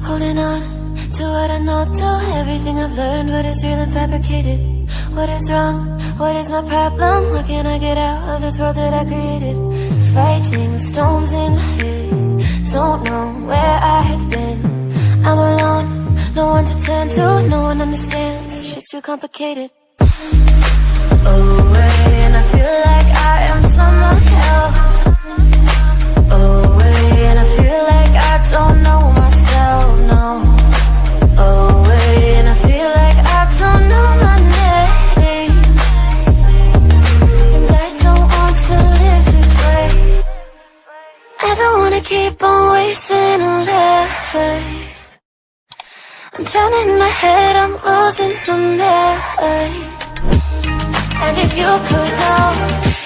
Holding on to what I know, to everything I've learned. What is real and fabricated? What is wrong? What is my problem? What can I get out of this world that I created? Fighting storms in my head, don't know where I have been. I'm alone, no one to turn to, no one understands. Shit's too complicated. Away, and I feel like I am someone else. Away, and I feel like I don't know myself, no. Away, and I feel like I don't know my name. And I don't want to live this way. I don't wanna keep on wasting a life. I'm drowning in my head, I'm losing the mind. And if you could know,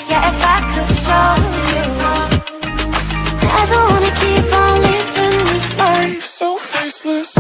yeah, if I could show you, I don't wanna keep on living this life so faceless.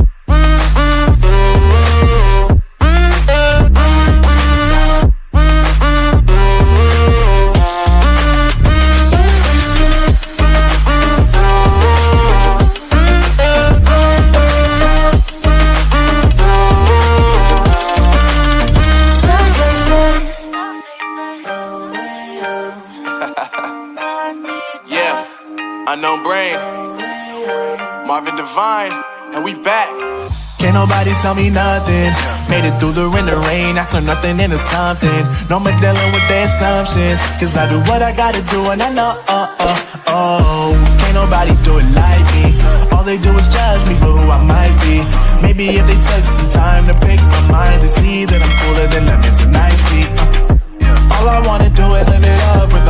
Unknown Brain, Marvin Divine, and we back. Can't nobody tell me nothing. Made it through the wind and rain, I turn nothing into something. No more dealing with their assumptions, cause I do what I gotta do and I know, can't nobody do it like me. All they do is judge me for who I might be. Maybe if they took some time to pick my mind to see that I'm cooler than lemons and iced tea. All I wanna do is live it up with all